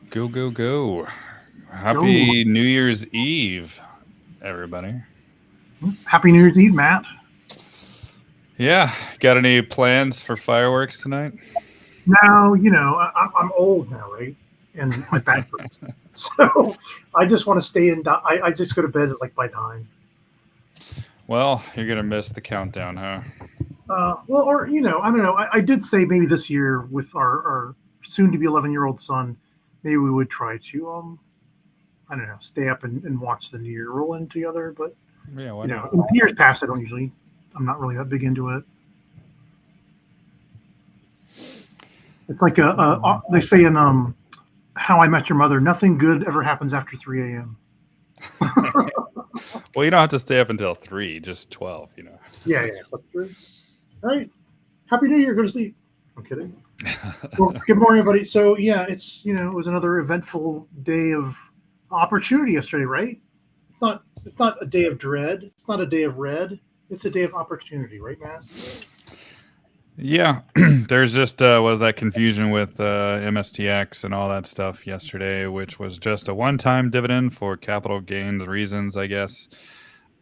Go, go, go. Go. Happy New Year's Eve, everybody. Happy New Year's Eve, Matt. Yeah, got any plans for fireworks tonight? Now, I'm old now, right? And my back hurts. So I just want to stay in. I just go to bed at like by 9. Well, you're going to miss the countdown, huh? Well, or, I don't know. I did say maybe this year with our soon to be 11-year-old son, maybe we would try to, I don't know, stay up and watch the New Year roll in together. But, Yeah, why not? in years past, I'm not really that big into it. It's like they say in How I Met Your Mother, nothing good ever happens after 3 a.m. Well, you don't have to stay up until 3, just 12. Yeah, yeah, that's true. All right. Happy New Year. Go to sleep. I'm kidding. Well, good morning, everybody. So, yeah, it was another eventful day of opportunity yesterday, right? It's not a day of dread. It's not a day of red. It's a day of opportunity, right, Matt? Yeah, there's just was that confusion with MSTX and all that stuff yesterday, which was just a one-time dividend for capital gains reasons, I guess.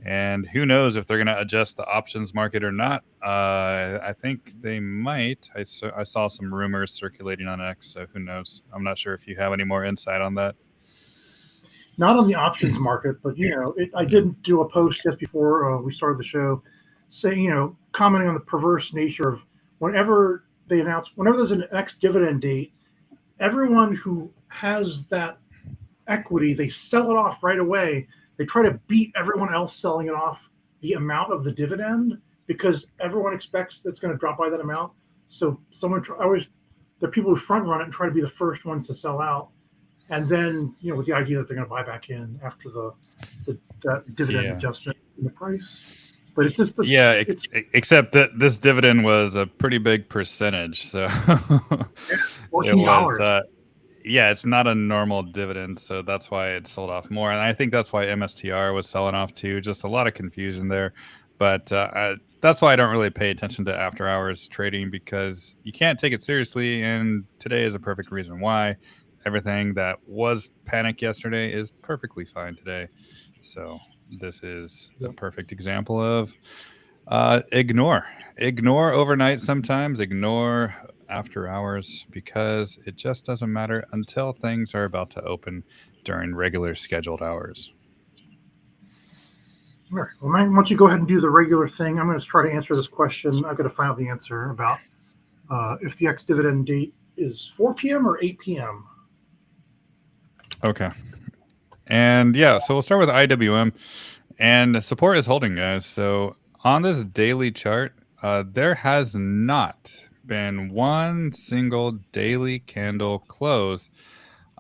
And who knows if they're going to adjust the options market or not. I think they might. I saw some rumors circulating on X, so who knows? I'm not sure if you have any more insight on that. Not on the options market, but I did do a post just before we started the show, saying commenting on the perverse nature of whenever there's an ex dividend date, everyone who has that equity, they sell it off right away. They try to beat everyone else selling it off the amount of the dividend because everyone expects that's going to drop by that amount. So always the people who front run it and try to be the first ones to sell out, and then with the idea that they're going to buy back in after the dividend Yeah. adjustment in the price. But it's just Yeah, it's except that this dividend was a pretty big percentage, so it was. $14. Yeah, it's not a normal dividend, so that's why it sold off more, and I think that's why MSTR was selling off too. Just a lot of confusion there, but that's why I don't really pay attention to after hours trading because you can't take it seriously, and today is a perfect reason why. Everything that was panic yesterday is perfectly fine today, so this is the perfect example of ignore overnight sometimes, ignore after hours because it just doesn't matter until things are about to open during regular scheduled hours. All right. Well, Mike, why don't you go ahead and do the regular thing? I'm going to try to answer this question. I've got to find out the answer about if the ex dividend date is 4 p.m. or 8 p.m. Okay. And yeah, so we'll start with IWM. And support is holding, guys. So on this daily chart, there has not been one single daily candle close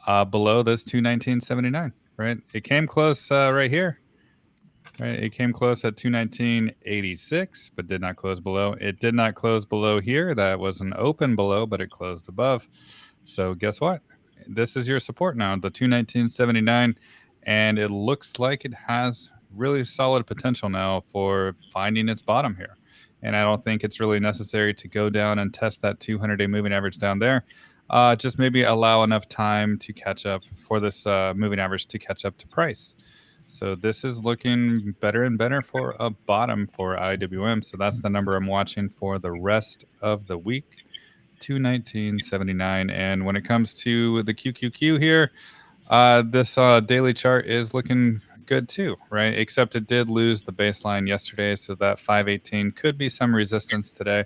below this 219.79, right? It came close right here. Right, it came close at 219.86, but did not close below. It did not close below here. That was an open below, but it closed above. So guess what? This is your support now, the 219.79, and it looks like it has really solid potential now for finding its bottom here. And I don't think it's really necessary to go down and test that 200-day moving average down there. Just maybe allow enough time to catch up for this moving average to catch up to price. So this is looking better and better for a bottom for IWM. So that's the number I'm watching for the rest of the week, 219.79. And when it comes to the QQQ here, this daily chart is looking good too, right? Except it did lose the baseline yesterday, so that 518 could be some resistance today.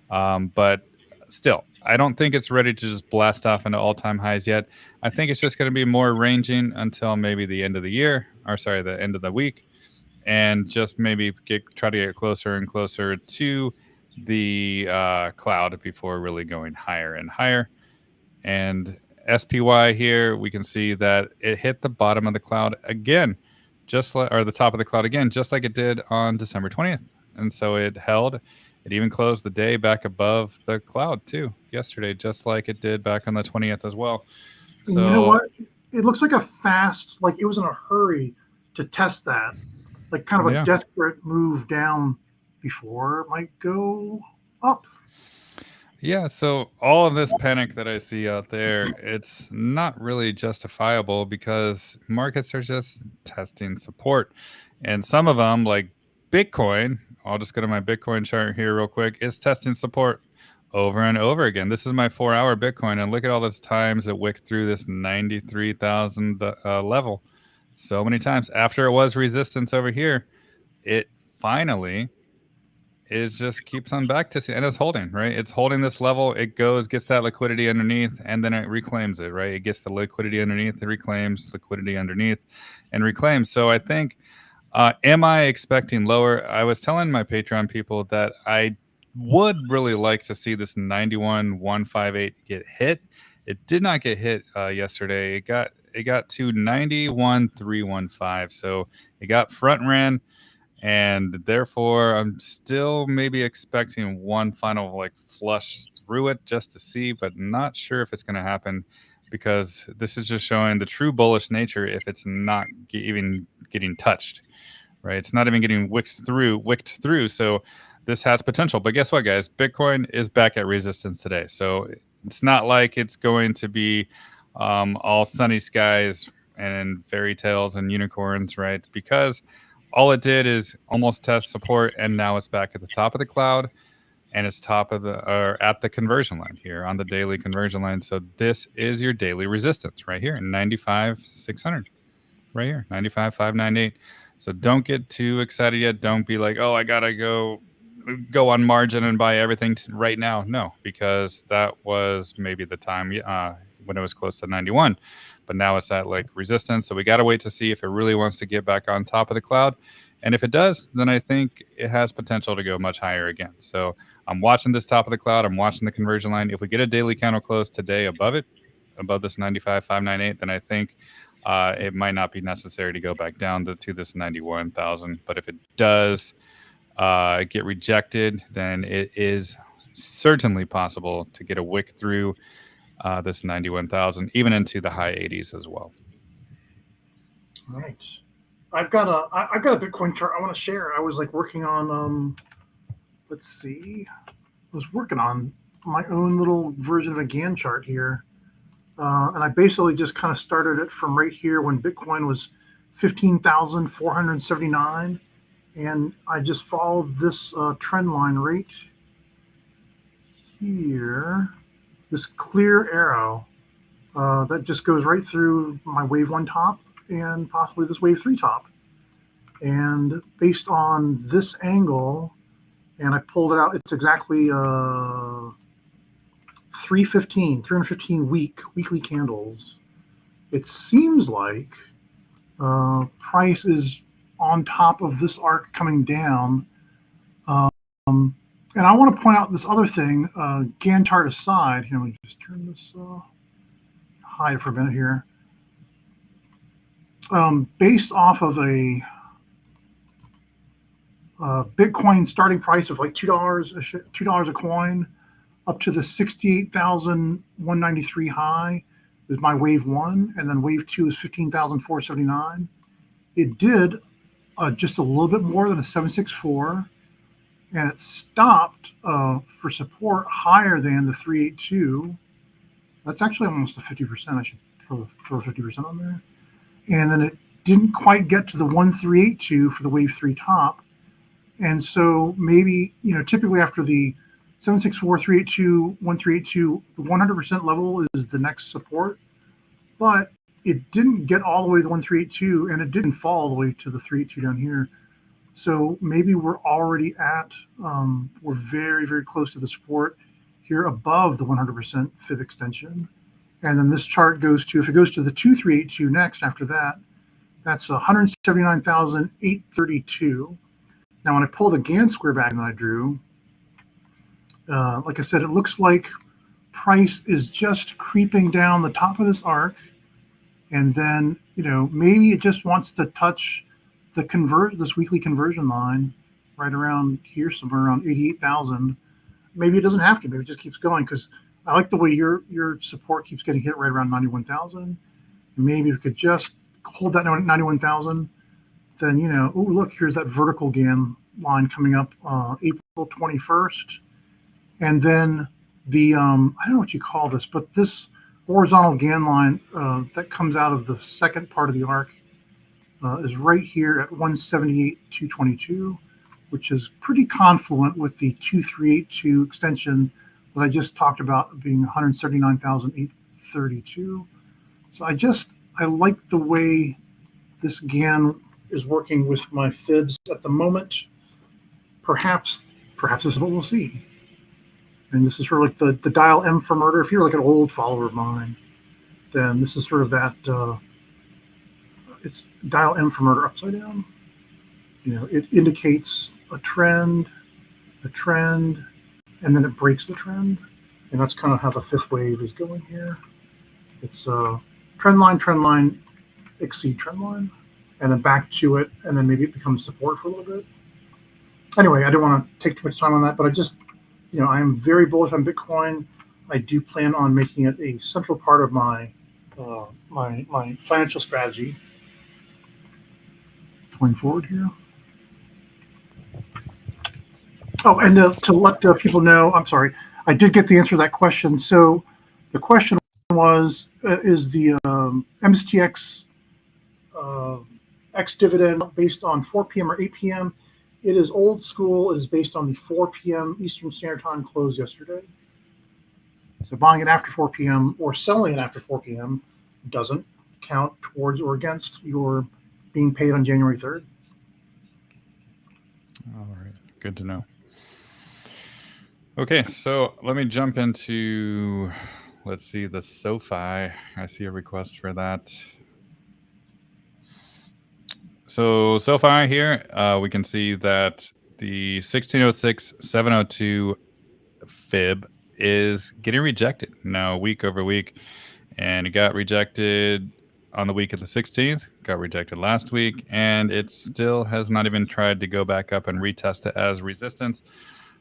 But still, I don't think it's ready to just blast off into all-time highs yet. I think it's just going to be more ranging until maybe the end of the year, the end of the week, and just maybe try to get closer and closer to the cloud before really going higher and higher. And SPY here, we can see that it hit the bottom of the cloud again, or the top of the cloud again, just like it did on December 20th. And so it held. It even closed the day back above the cloud too yesterday, just like it did back on the 20th as well. So, and you know what? It looks like like it was in a hurry to test that, like kind of a desperate move down before it might go up. Yeah, so all of this panic that I see out there, it's not really justifiable because markets are just testing support. And some of them, like Bitcoin, I'll just go to my Bitcoin chart here real quick, is testing support over and over again. This is my 4-hour Bitcoin, and look at all those times it wicked through this 93,000 level. So many times after it was resistance over here, it finally just keeps on back to and it's holding, right? It's holding this level. It goes, gets that liquidity underneath, and then it reclaims it, right? It gets the liquidity underneath, it reclaims liquidity underneath and reclaims. So I think, am I expecting lower? I was telling my Patreon people that I would really like to see this 91,158 get hit. It did not get hit yesterday. It got to 91,315. So it got front ran, and therefore I'm still maybe expecting one final like flush through it just to see, but not sure if it's going to happen, because this is just showing the true bullish nature if it's not even getting touched, right? It's not even getting wicked through. So this has potential. But guess what, guys? Bitcoin is back at resistance today. So it's not like it's going to be all sunny skies and fairy tales and unicorns, right? Because all it did is almost test support, and now it's back at the top of the cloud, and it's top of the or at the conversion line here on the daily conversion line. So this is your daily resistance right here, 95,600, right here, 95,598. So don't get too excited yet. Don't be like, oh, I gotta go on margin and buy everything right now. No, because that was maybe the time when it was close to 91, but now it's at like resistance. So we got to wait to see if it really wants to get back on top of the cloud. And if it does, then I think it has potential to go much higher again. So I'm watching this top of the cloud. I'm watching the conversion line. If we get a daily candle close today above it, above this 95,598, then I think it might not be necessary to go back down to this 91,000. But if it does get rejected, then it is certainly possible to get a wick through this 91,000, even into the high 80s as well. All right. I've got a Bitcoin chart I want to share. I was like working on let's see. I was working on my own little version of a Gann chart here. And I basically just kind of started it from right here when Bitcoin was 15,479. And I just followed this trend line right here, this clear arrow that just goes right through my wave 1 top and possibly this wave 3 top. And based on this angle, and I pulled it out, it's exactly 315 weekly candles. It seems like price is on top of this arc coming down. And I want to point out this other thing, Gann chart aside. Let me just turn this hide for a minute here. Based off of a Bitcoin starting price of like $2 a coin, up to the 68,193 high is my wave 1, and then wave 2 is 15,479. It did just a little bit more than a 764, and it stopped for support higher than the 382. That's actually almost a 50%. I should throw 50% on there. And then it didn't quite get to the 1382 for the wave 3 top. And so maybe, typically after the 764, 382, 1382, the 100% level is the next support. But it didn't get all the way to the 1382, and it didn't fall all the way to the 382 down here. So maybe we're already we're very, very close to the support here above the 100% fib extension. And then this chart goes to, if it goes to the 2382 next after that, that's 179,832. Now, when I pull the Gann square back that I drew, like I said, it looks like price is just creeping down the top of this arc. And then, maybe it just wants to touch this weekly conversion line right around here, somewhere around 88,000. Maybe it doesn't have to. Maybe it just keeps going, because I like the way your support keeps getting hit right around 91,000. Maybe we could just hold that 91,000. Then, oh, look, here's that vertical Gann line coming up April 21st. And then the I don't know what you call this, but this horizontal GAN line that comes out of the second part of the arc is right here at 178,222, which is pretty confluent with the 2382 extension that I just talked about being 179,832. So I like the way this GAN is working with my fibs at the moment. Perhaps this is what we'll see. And this is sort of like the dial M for murder. If you're like an old follower of mine, then this is sort of that. It's dial M for murder upside down. It indicates a trend, and then it breaks the trend. And that's kind of how the fifth wave is going here. It's trend line, exceed trend line, and then back to it, and then maybe it becomes support for a little bit. Anyway, I don't want to take too much time on that, but I just, I am very bullish on Bitcoin. I do plan on making it a central part of my my financial strategy going forward here. Oh, and to let people know, I'm sorry, I did get the answer to that question. So the question was, is the MSTX X dividend based on 4 p.m. or 8 p.m.? It is old school. It is based on the 4 p.m. Eastern Standard Time close yesterday. So buying it after 4 p.m. or selling it after 4 p.m. doesn't count towards or against your being paid on January 3rd. All right. Good to know. Okay, so let me jump into, let's see, the Sofi. I see a request for that. So Sofi here, we can see that the 1606-702 fib is getting rejected now week over week. And it got rejected on the week of the 16th, got rejected last week, and it still has not even tried to go back up and retest it as resistance.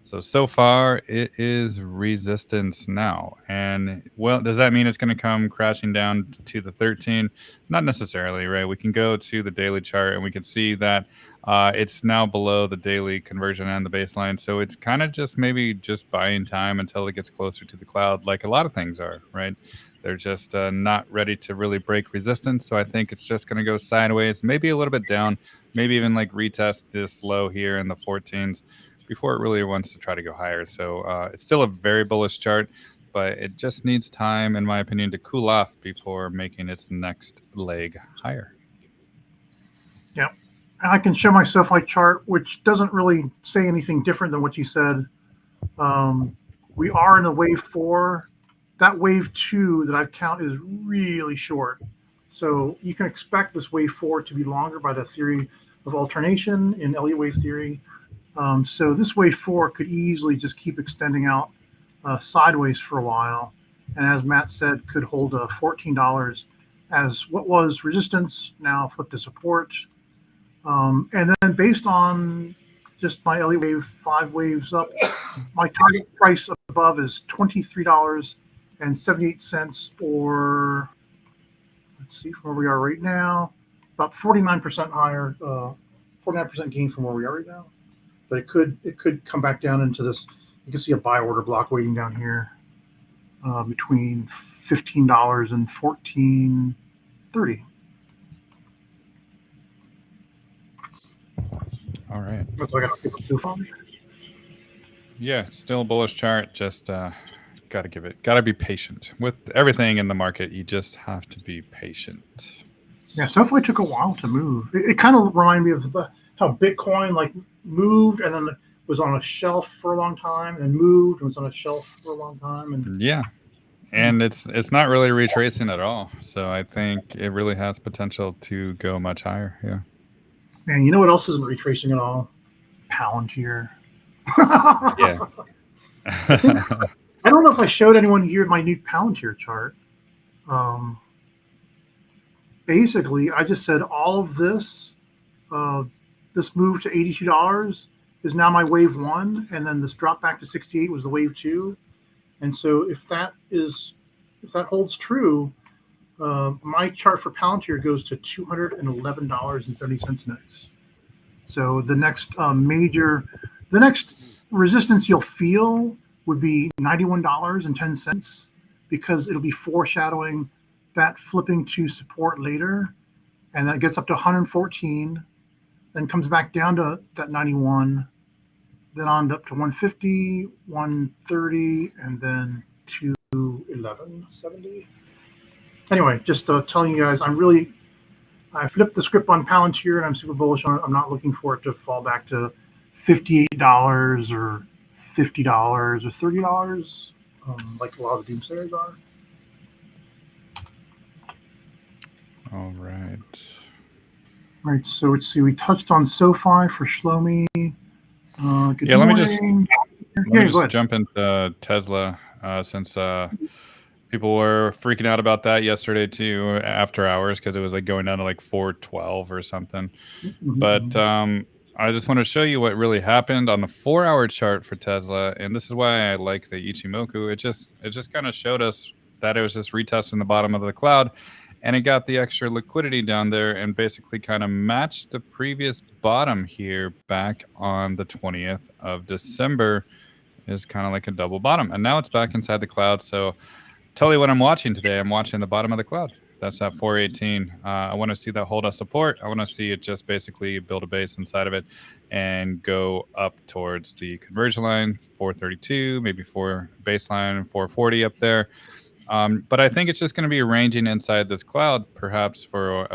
So far, it is resistance now. And, well, does that mean it's going to come crashing down to the 13? Not necessarily, right? We can go to the daily chart, and we can see that it's now below the daily conversion and the baseline. So it's kind of just maybe just buying time until it gets closer to the cloud, like a lot of things are, right? They're just not ready to really break resistance. So I think it's just going to go sideways, maybe a little bit down, maybe even like retest this low here in the 14s. Before it really wants to try to go higher. So it's still a very bullish chart, but it just needs time, in my opinion, to cool off before making its next leg higher. Yeah. And I can show my Sofi chart, which doesn't really say anything different than what you said. We are in the wave 4. That wave 2 that I count is really short. So you can expect this wave 4 to be longer by the theory of alternation in Elliott wave theory. So this wave 4 could easily just keep extending out sideways for a while. And as Matt said, could hold $14 as what was resistance, now flipped to support. And then based on just my Elliott wave 5 waves up, my target price above is $23.78, or let's see from where we are right now, about 49% higher, 49% gain from where we are right now. But it could come back down into this. You can see a buy order block waiting down here between $15 and $14.30. All right. That's what I got to do for me. Yeah, still a bullish chart. Just got to be patient with everything in the market. You just have to be patient. Yeah, Sofi took a while to move. It kind of reminded me of how Bitcoin moved and then was on a shelf for a long time, and then moved and was on a shelf for a long time. And yeah, and it's not really retracing at all. So I think it really has potential to go much higher. Yeah. Man, you know what else isn't retracing at all? Palantir. Yeah. I don't know if I showed anyone here my new Palantir chart. Basically, I just said all of this. This move to $82 is now my wave 1, and then this drop back to 68 was the wave 2. And so if that holds true, my chart for Palantir goes to $211.70 next. So the next the next resistance you'll feel would be $91.10 because it'll be foreshadowing that flipping to support later, and that gets up to 114, then comes back down to that 91, then on up to 150, 130, and then 211.70. Anyway, just telling you guys, I flipped the script on Palantir and I'm super bullish on it. I'm not looking for it to fall back to $58 or $50 or $30, like a lot of the doomsayers are. All right. All right, so let's see. We touched on Sofi for Shlomi. Good Yeah, let me morning. just jump into Tesla since people were freaking out about that yesterday too after hours because it was like going down to like 412 or something. But I just want to show you what really happened on the 4-hour chart for Tesla, and this is why I like the Ichimoku. It just kind of showed us that it was just retesting the bottom of the cloud, and it got the extra liquidity down there and basically kind of matched the previous bottom here back on the 20th of December. Is kind of like a double bottom, and now it's back inside the cloud. So tell you what I'm watching today. I'm watching the bottom of the cloud. That's at 418. I want to see that hold as support. I want to see it just basically build a base inside of it and go up towards the conversion line, 432, maybe baseline 440 up there. But I think it's just going to be ranging inside this cloud perhaps for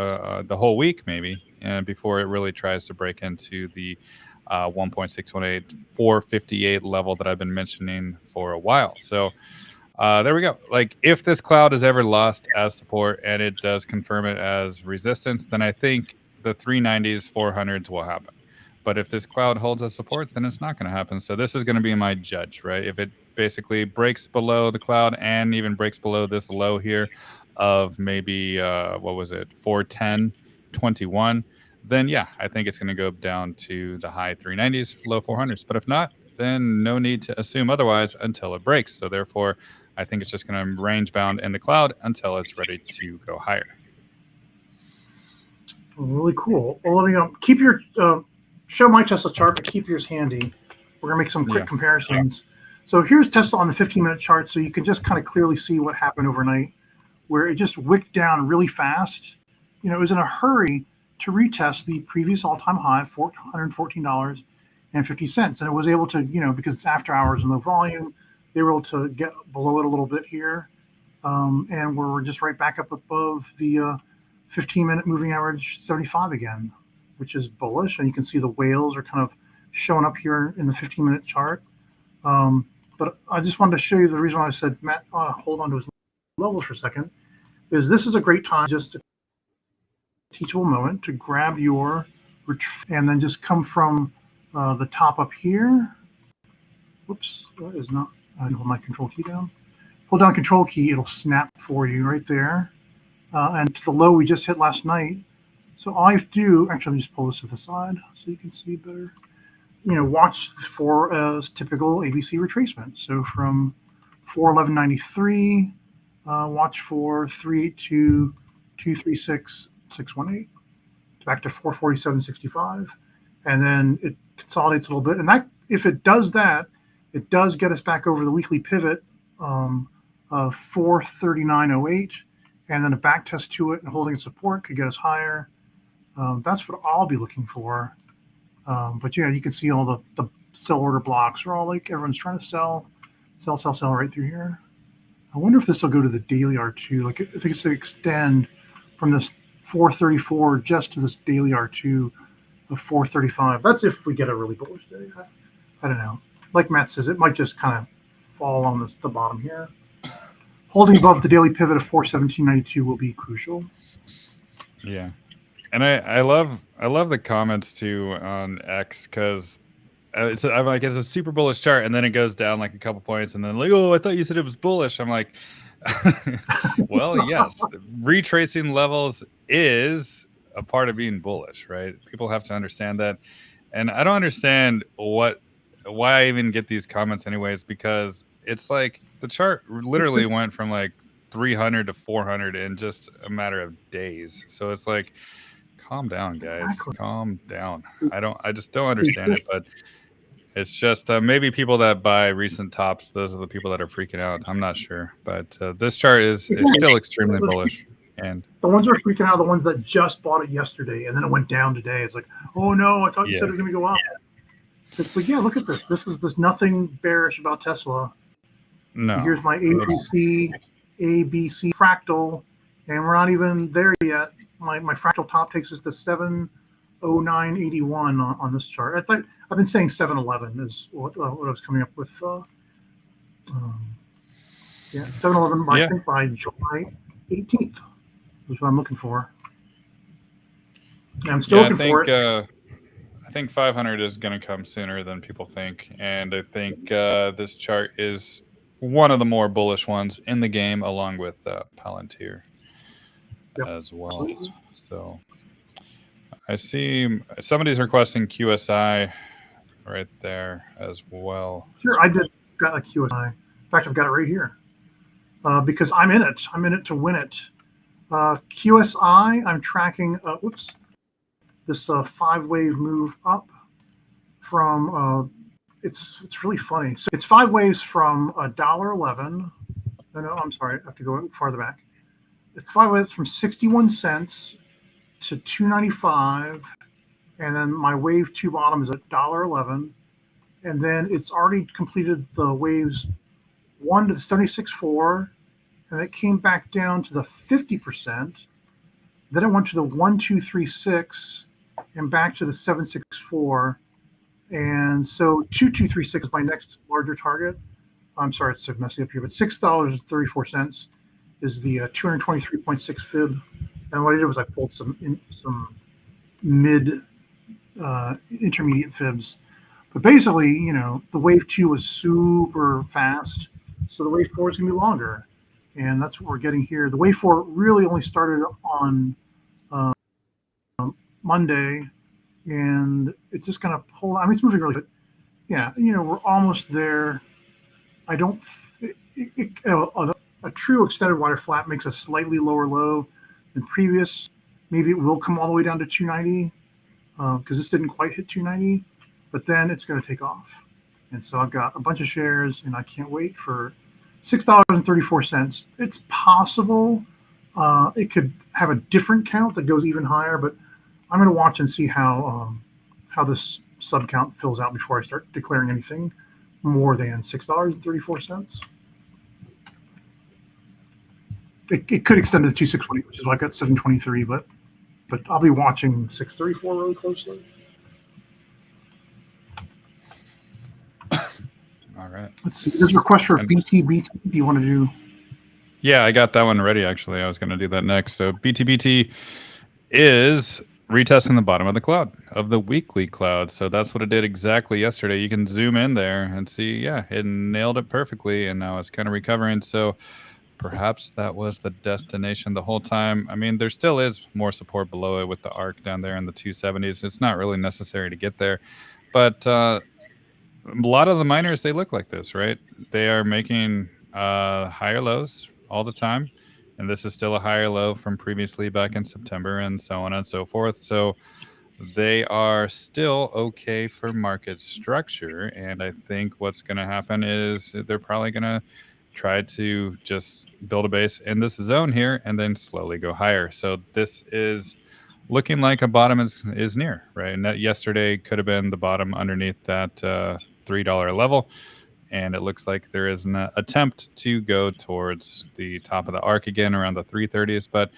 the whole week maybe, and before it really tries to break into the 1.618, 458 level that I've been mentioning for a while. So there we go. Like if this cloud is ever lost as support and it does confirm it as resistance, then I think the 390s, 400s will happen. But if this cloud holds as support, then it's not going to happen. So this is going to be my judge, right? If it basically breaks below the cloud and even breaks below this low here of maybe, 410.21, then yeah, I think it's going to go down to the high 390s, low 400s. But if not, then no need to assume otherwise until it breaks. So therefore, I think it's just going to range bound in the cloud until it's ready to go higher. Really cool. Well, let me keep your show my Tesla chart, but keep yours handy. We're gonna make some quick comparisons. So here's Tesla on the 15-minute chart, so you can just kind of clearly see what happened overnight, where it just wicked down really fast. It was in a hurry to retest the previous all-time high, $414.50, and it was able to, because it's after hours and low volume, they were able to get below it a little bit here, and we're just right back up above the 15-minute moving average 75 again, which is bullish. And you can see the whales are kind of showing up here in the 15-minute chart. But I just wanted to show you the reason why I said Matt hold on to his levels for a second is this is a great time, just a teachable moment to grab your and then just come from the top up here. Whoops, that is not. I hold my control key down. Hold down control key, it'll snap for you right there. And to the low we just hit last night. So all I have to do, actually, let me just pull this to the side so you can see better. Watch for typical ABC retracement. So from 411.93, watch for 382, 236, 618, back to 447.65, and then it consolidates a little bit. And that, if it does that, it does get us back over the weekly pivot of 439.08. And then a back test to it and holding support could get us higher. That's what I'll be looking for. But yeah, you can see all the sell order blocks are all like everyone's trying to sell right through here. I wonder if this will go to the daily R2. Like if it's to extend from this 434 just to this daily R2 of 435. That's if we get a really bullish day. I don't know. Like Matt says, it might just kind of fall on the bottom here. Holding above the daily pivot of 417.92 will be crucial. Yeah, and I love the comments too on X because I'm like, it's a super bullish chart, and then it goes down like a couple points, and then like, oh, I thought you said it was bullish. I'm like, well, yes, retracing levels is a part of being bullish, right? People have to understand that, and I don't understand why I even get these comments anyways, because it's like the chart literally went from like 300 to 400 in just a matter of days. So it's like, calm down, guys. Calm down. I just don't understand it. But It's just maybe people that buy recent tops, those are the people that are freaking out. I'm not sure. But this chart is still extremely bullish. And the ones that are freaking out are the ones that just bought it yesterday and then it went down today. It's like, oh no, I thought you said it was going to go up. It's like, yeah, look at this. There's nothing bearish about Tesla. no. Here's my ABC fractal, and we're not even there yet. My fractal top takes us to 709.81 on this chart. I've been saying 711 is what I was coming up with. 711. I think by July 18th is what I'm looking for. And I'm still looking for it. I think 500 is going to come sooner than people think, and I think this chart is one of the more bullish ones in the game, along with Palantir as well. So I see somebody's requesting QSI right there as well. Sure, I got a QSI. In fact, I've got it right here because I'm in it. I'm in it to win it. QSI, I'm tracking. This 5-wave move up from. It's really funny. So it's 5 waves from $1.11. No, I'm sorry. I have to go farther back. It's 5 waves from 61 cents to $2.95, and then my wave 2 bottom is at $1.11, and then it's already completed the waves 1 to the 76.4, and it came back down to the 50%. Then it went to the 1236 and back to the 764. And so 2236 is my next larger target. I'm sorry, it's messing up here, but $6.34 is the 223.6 fib. And what I did was I pulled some mid intermediate fibs. But basically, the wave 2 was super fast, so the wave 4 is going to be longer. And that's what we're getting here. The wave 4 really only started on Monday, and it's just going to pull. I mean, it's moving really good. Yeah, we're almost there. I don't. A true extended wider flat makes a slightly lower low than previous. Maybe it will come all the way down to 290 because this didn't quite hit 290, but then it's going to take off. And so I've got a bunch of shares, and I can't wait for $6.34. It's possible it could have a different count that goes even higher, but I'm going to watch and see how this sub count fills out before I start declaring anything more than $6.34. It could extend to the 261, which is why I got 723, but I'll be watching 634 really closely. All right. Let's see. There's a request for BTBT. Do you want to do? Yeah, I got that one ready, actually. I was going to do that next. So BTBT is retesting the bottom of the cloud, of the weekly cloud. So that's what it did exactly yesterday. You can zoom in there and see, yeah, it nailed it perfectly, and now it's kind of recovering. So perhaps that was the destination the whole time. I mean, there still is more support below it with the arc down there in the 270s. It's not really necessary to get there. But a lot of the miners, they look like this, right? They are making higher lows all the time. And this is still a higher low from previously back in September and so on and so forth. So they are still okay for market structure. And I think what's going to happen is they're probably going to try to just build a base in this zone here and then slowly go higher. So this is looking like a bottom is near, right? And that yesterday could have been the bottom underneath that $3 level. And it looks like there is an attempt to go towards the top of the arc again around the 330s. But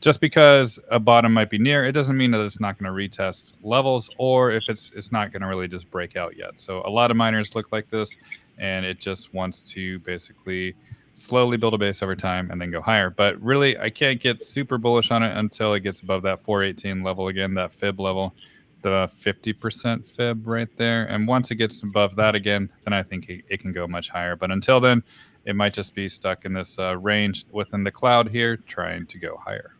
just because a bottom might be near, it doesn't mean that it's not going to retest levels, or if it's not going to really just break out yet. So a lot of miners look like this, and it just wants to basically slowly build a base over time and then go higher. But really, I can't get super bullish on it until it gets above that 418 level again, that fib level, the 50% fib right there. And once it gets above that again, then I think it can go much higher. But until then, it might just be stuck in this range within the cloud here, trying to go higher.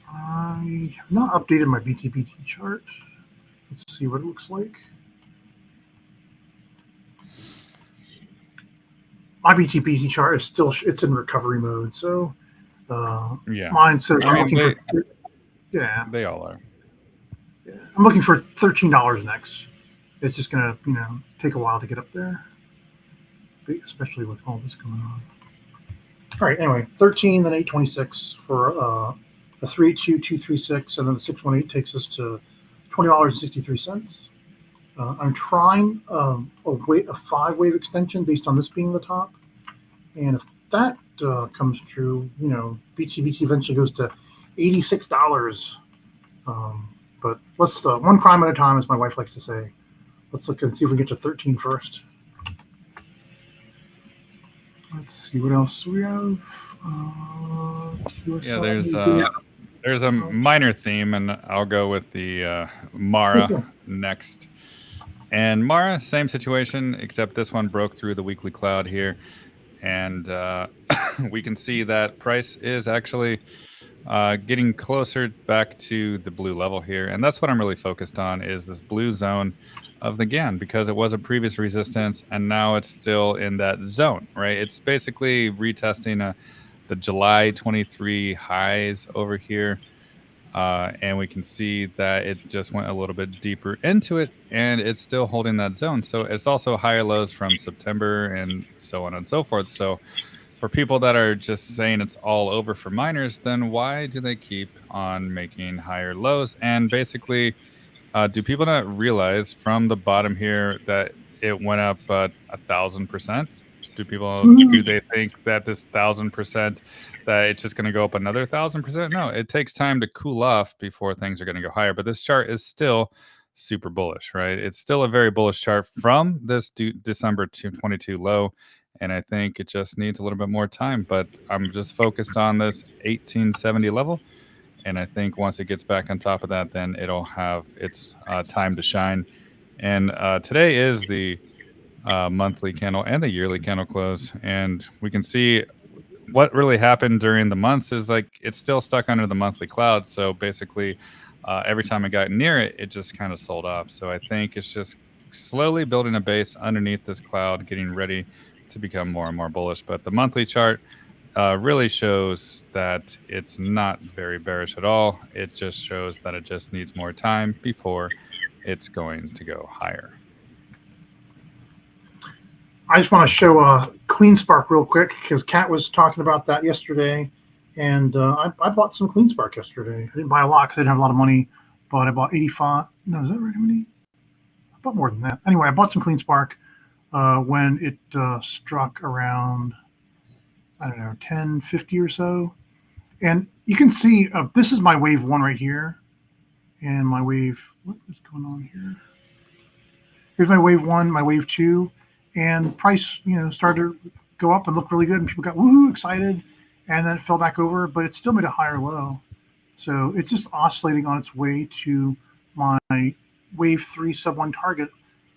I have not updated my BTBT chart. Let's see what it looks like. My BTBT chart is still, it's in recovery mode. So yeah, mine says I'm looking for, yeah, they all are. I'm looking for $13 next. It's just gonna, take a while to get up there, especially with all this going on. All right. Anyway, 13, then 826 for a 32236, and then the 618 takes us to $20.63. I'm trying a 5-wave extension based on this being the top, and if that comes true, BTBT eventually goes to $86. But let's one crime at a time, as my wife likes to say. Let's look and see if we get to 13 first. Let's see what else we have. Yeah, there's a minor theme, and I'll go with the Mara next. And Mara, same situation, except this one broke through the weekly cloud here, and we can see that price is actually getting closer back to the blue level here, and that's what I'm really focused on, is this blue zone of the GAN, because it was a previous resistance and now it's still in that zone, right? It's basically retesting the July 23 highs over here, and we can see that it just went a little bit deeper into it, and it's still holding that zone. So it's also higher lows from September and so on and so forth. So for people that are just saying it's all over for miners, then why do they keep on making higher lows? And basically, do people not realize from the bottom here that it went up 1,000%? Do they think that this 1,000% that it's just going to go up another 1,000%? No, it takes time to cool off before things are going to go higher. But this chart is still super bullish, right? It's still a very bullish chart from this December 2022 low. And I think it just needs a little bit more time. But I'm just focused on this 1870 level. And I think once it gets back on top of that, then it'll have its time to shine. And today is the monthly candle and the yearly candle close. And we can see what really happened during the months is like it's still stuck under the monthly cloud. So basically, every time I got near it, it just kind of sold off. So I think it's just slowly building a base underneath this cloud, getting ready to become more and more bullish. But the monthly chart really shows that it's not very bearish at all. It just shows that it just needs more time before it's going to go higher. I just want to show CleanSpark real quick because Kat was talking about that yesterday, and I bought some CleanSpark yesterday. I didn't buy a lot because I didn't have a lot of money, but I bought 85. No, is that right? How many? I bought more than that. Anyway, I bought some CleanSpark when it struck around, I don't know, 1050 or so. And you can see this is my wave 1 right here. And my wave, what is going on here? Here's my wave 1, my wave 2. And price, started to go up and look really good. And people got woohoo excited. And then it fell back over, but it still made a higher low. So it's just oscillating on its way to my wave 3 sub 1 target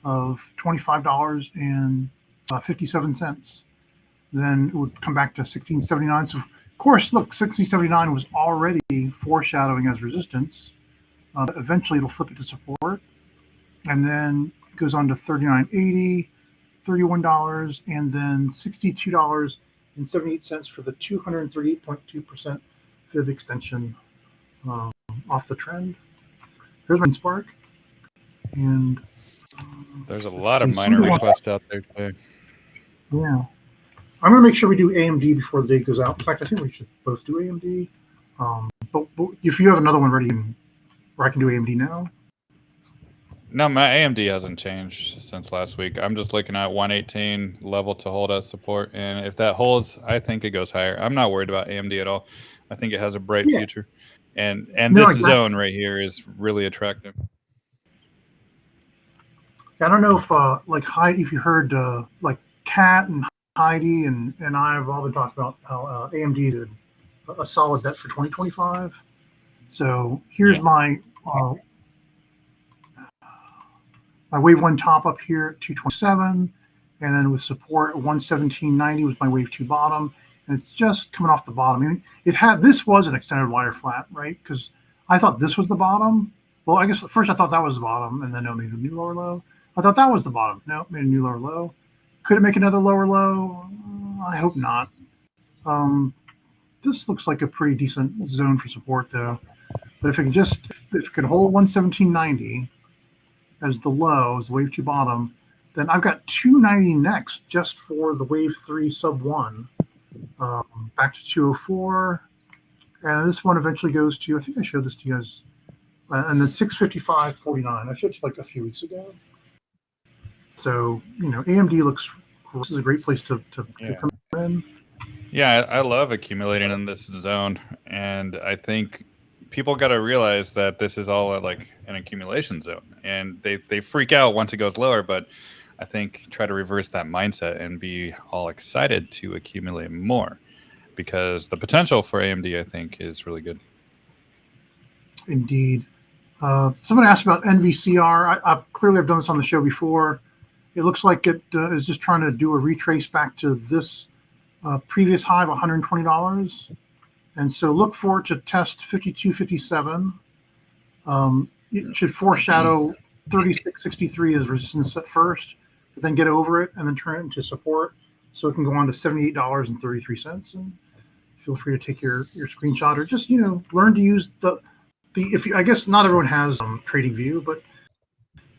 of $25.57. Then it would come back to 1679. So, of course, look, 1679 was already foreshadowing as resistance. Eventually, it'll flip it to support. And then it goes on to $39.80, $31, and then $62.78 for the 238.2% fib extension off the trend. There's my spark. And there's a lot of miner requests out there today. Yeah. I'm going to make sure we do AMD before the day goes out. In fact, I think we should both do AMD. But if you have another one ready, or I can do AMD now. No, my AMD hasn't changed since last week. I'm just looking at 118 level to hold as support. And if that holds, I think it goes higher. I'm not worried about AMD at all. I think it has a bright future. And this zone right here is really attractive. I don't know if if you heard like Kat and Heidi and I have all been talking about how AMD did a solid bet for 2025. So here's my wave 1 top up here at 227, and then with support at 117.90 was my wave 2 bottom, and it's just coming off the bottom. I mean, this was an extended wider flat, right? Because I thought this was the bottom. Well, I guess at first I thought that was the bottom, and then it made a new lower low. I thought that was the bottom. No, it made a new lower low. Could it make another lower low? I hope not. This looks like a pretty decent zone for support, though. But if it can hold 117.90 as the low, as the wave 2 bottom, then I've got 290 next just for the wave 3 sub 1. Back to 204. And this one eventually goes to, I think I showed this to you guys, and then 655.49. I showed you like a few weeks ago. So, AMD looks, this is a great place to come in. Yeah, I love accumulating in this zone. And I think people got to realize that this is all like an accumulation zone. And they freak out once it goes lower. But I think try to reverse that mindset and be all excited to accumulate more. Because the potential for AMD, I think, is really good. Indeed. Someone asked about NVCR. Clearly, I've done this on the show before. It looks like it is just trying to do a retrace back to this previous high of $120. And so look for it to test 52.57. It should foreshadow 36.63 as resistance at first, but then get over it and then turn it into support. So it can go on to $78.33. And feel free to take your screenshot or just, learn to use I guess not everyone has trading view, but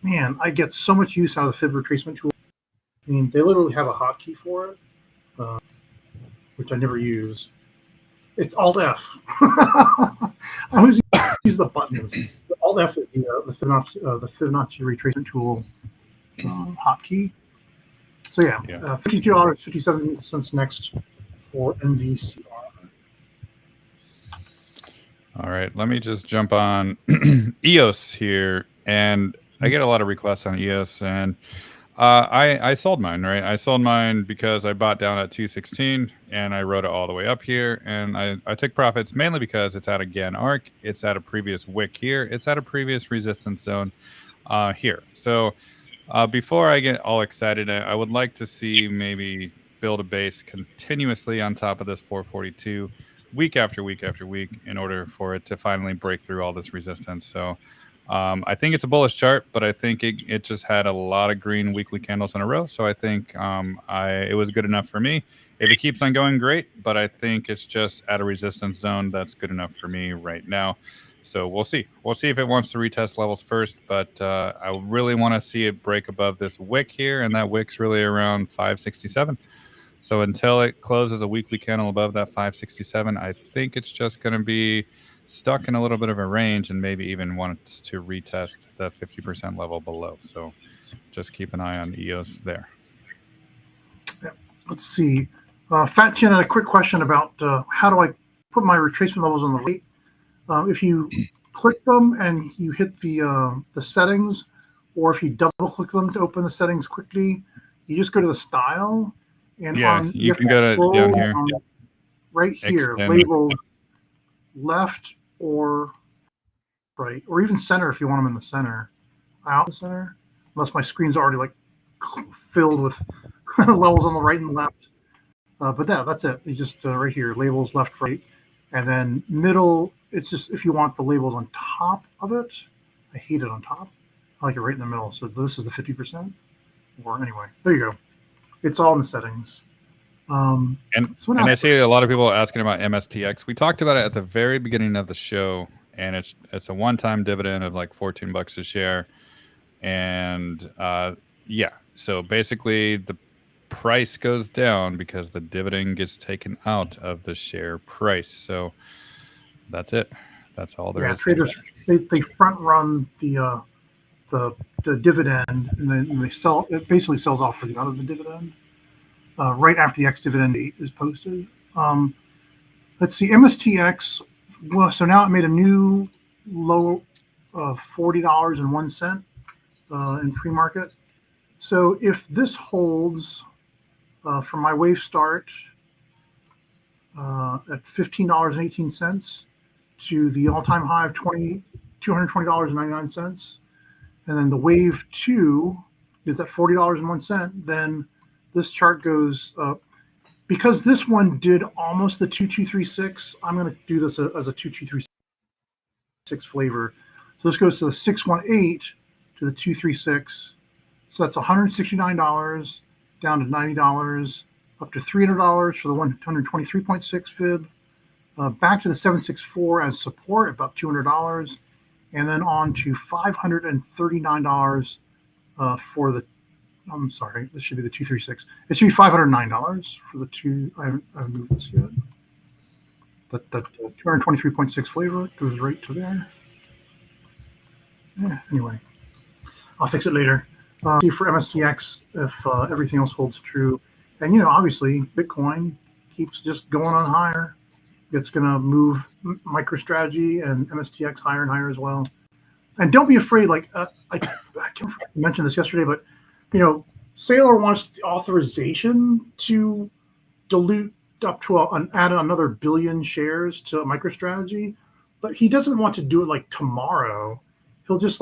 man, I get so much use out of the fib retracement tool. I mean, they literally have a hotkey for it, which I never use. It's Alt F. I always use the buttons. Alt F is the Fibonacci retracement tool hotkey. So yeah. $52.57 next for NVCR. All right, let me just jump on EOS here, and I get a lot of requests on EOS, and I sold mine, right? I sold mine because I bought down at 216, and I rode it all the way up here, and I took profits mainly because it's at a GAN arc, it's at a previous wick here, it's at a previous resistance zone here. So before I get all excited, I would like to see maybe build a base continuously on top of this 442 week after week after week in order for it to finally break through all this resistance. So I think it's a bullish chart, but I think it just had a lot of green weekly candles in a row. So I think it was good enough for me. If it keeps on going, great. But I think it's just at a resistance zone that's good enough for me right now. So we'll see. We'll see if it wants to retest levels first. But I really want to see it break above this wick here. And that wick's really around 567. So until it closes a weekly candle above that 567, I think it's just going to be stuck in a little bit of a range and maybe even wants to retest the 50% level below. So just keep an eye on EOS there. Yeah. Let's see. Fat Chin had a quick question about how do I put my retracement levels on the right? If you click them and you hit the settings, or if you double click them to open the settings quickly, you just go to the style. And you can go to down here. Right here, labeled left or right, or even center if you want them in the center. Out the center, unless my screen's already like filled with levels on the right and left. But that's it. You just right here, labels left, right, and then middle. It's just if you want the labels on top of it. I hate it on top. I like it right in the middle. So this is the 50%. Or anyway, there you go. It's all in the settings. And I see a lot of people asking about MSTX. We talked about it at the very beginning of the show, and it's a one-time dividend of like $14 a share. And so basically the price goes down because the dividend gets taken out of the share price. So that's it. That's all there is. Traders they front run the dividend, and then they sell. It basically sells off for the out of the dividend right after the ex-dividend date is posted. Let's see, MSTX. Well, so now it made a new low of $40.01 in pre-market. So if this holds from my wave start at $15.18 to the all-time high of $220.99, and then the wave 2 is at $40.01, then this chart goes up. Because this one did almost the 2236, I'm going to do this as a 2236 flavor. So this goes to the 618 to the 236. So that's $169 down to $90, up to $300 for the 123.6 fib, back to the 764 as support, about $200, and then on to $539 for the. I'm sorry, this should be the 236. It should be $509 for the two. I haven't moved this yet. That 223.6 flavor goes right to there. Yeah, anyway, I'll fix it later. See for MSTX if everything else holds true. And, obviously, Bitcoin keeps just going on higher. It's going to move MicroStrategy and MSTX higher and higher as well. And don't be afraid. Like, I can't mention this yesterday, but, Saylor wants the authorization to dilute up to add another billion shares to MicroStrategy, but he doesn't want to do it like tomorrow. He'll just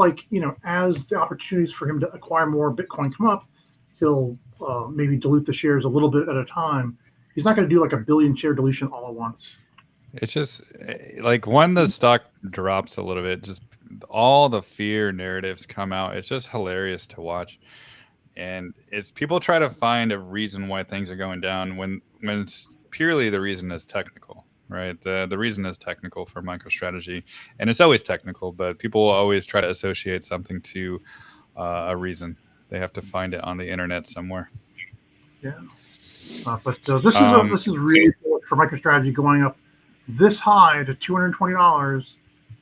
as the opportunities for him to acquire more Bitcoin come up, he'll maybe dilute the shares a little bit at a time. He's not going to do like a billion share dilution all at once. It's just like when the stock drops a little bit, just all the fear narratives come out. It's just hilarious to watch. And it's people try to find a reason why things are going down when it's purely the reason is technical, right? The reason is technical for MicroStrategy, and it's always technical, but people will always try to associate something to a reason. They have to find it on the internet somewhere. Yeah, but this is really good for MicroStrategy going up this high to $220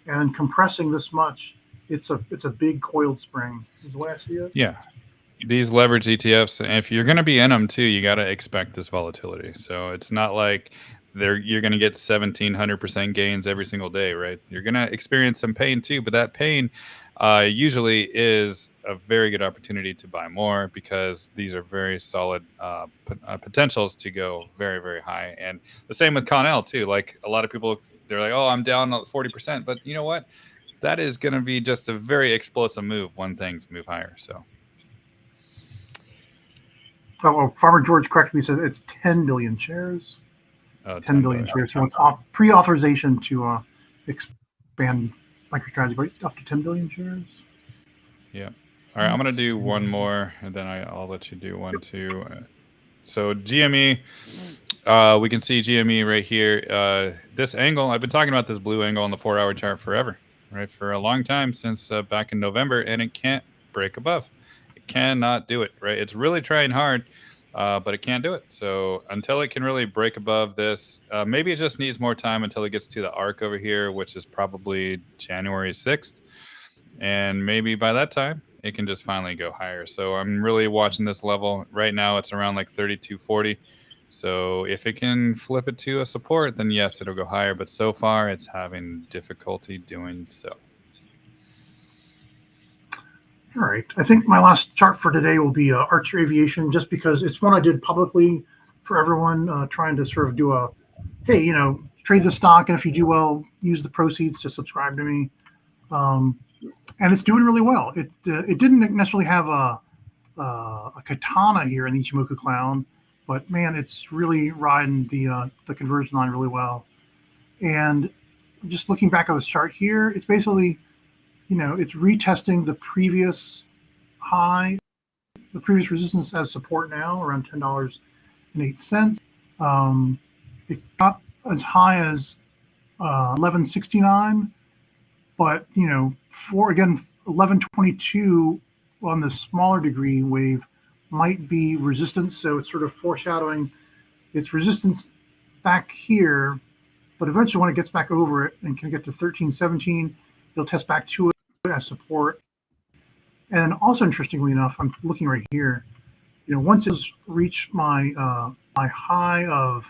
and compressing this much. It's a big coiled spring. Is the way I see it. Yeah. These leverage ETFs, and if you're going to be in them too, you got to expect this volatility. So it's not like you're going to get 1,700% gains every single day, right? You're going to experience some pain too, but that pain usually is a very good opportunity to buy more because these are very solid potentials to go very, very high. And the same with Connell too. Like a lot of people, they're like, "Oh, I'm down 40%," but you know what? That is going to be just a very explosive move when things move higher. So. Oh, well, Farmer George corrected me. Said it's 10 billion shares. 10 billion shares. He wants pre-authorization to expand MicroStrategy, but up to 10 billion shares. Yeah. All right. I'm going to do one more, and then I'll let you do one too. So GME, we can see GME right here. This angle, I've been talking about this blue angle on the 4-hour chart forever, right? For a long time since back in November, and it can't break above. Cannot do it, right? It's really trying hard, but it can't do it. So until it can really break above this, maybe it just needs more time until it gets to the arc over here, which is probably January 6th. And maybe by that time, it can just finally go higher. So I'm really watching this level. Right now, it's around like 32.40. So if it can flip it to a support, then yes, it'll go higher. But so far, it's having difficulty doing so. All right. I think my last chart for today will be Archer Aviation, just because it's one I did publicly for everyone, trying to sort of do a, hey, trade the stock, and if you do well, use the proceeds to subscribe to me. And it's doing really well. It didn't necessarily have a katana here in the Ichimoku Clown, but man, it's really riding the conversion line really well. And just looking back at this chart here, it's basically, it's retesting the previous high, the previous resistance as support now, around $10.08. It got as high as 11.69, but for again 11.22 on the smaller degree wave might be resistance. So it's sort of foreshadowing its resistance back here, but eventually when it gets back over it and can get to 13.17, it'll test back to it as support. And also, interestingly enough, I'm looking right here. Once it's reached my my high of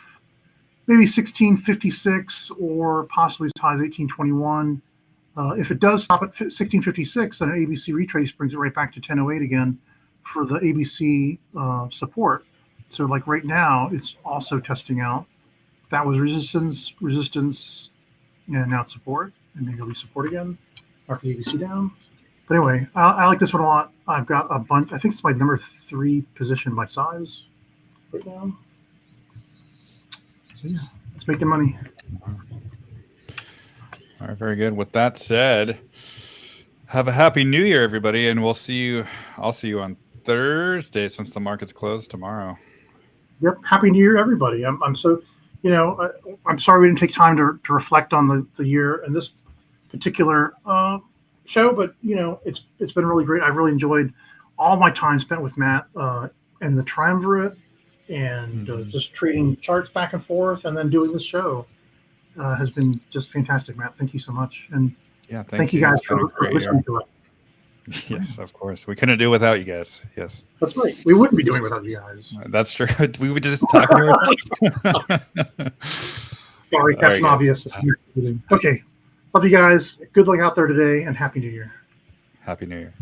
maybe 1656 or possibly as high as 1821, if it does stop at 1656, then an ABC retrace brings it right back to 1008 again for the ABC support. So like right now, it's also testing out. That was resistance, and now it's support, and maybe it'll be support again after the ABC down. But anyway, I like this one a lot. I've got a bunch. I think it's my number 3 position by size right now. So yeah, let's make the money. All right, very good. With that said, have a happy New Year, everybody, and I'll see you on Thursday since the market's closed tomorrow. Yep, happy New Year, everybody. I'm so I'm sorry we didn't take time to reflect on the year and this particular show, but it's been really great. I really enjoyed all my time spent with Matt and the triumvirate, and just trading charts back and forth, and then doing this show has been just fantastic. Matt, thank you so much, and Yeah, thank you guys for listening to it. Yes, of course. We couldn't do it without you guys. Yes. That's right. We wouldn't be doing it without you guys. That's true. We would just talk to our Sorry, Captain Obvious. Okay. Love you guys. Good luck out there today, and Happy New Year. Happy New Year.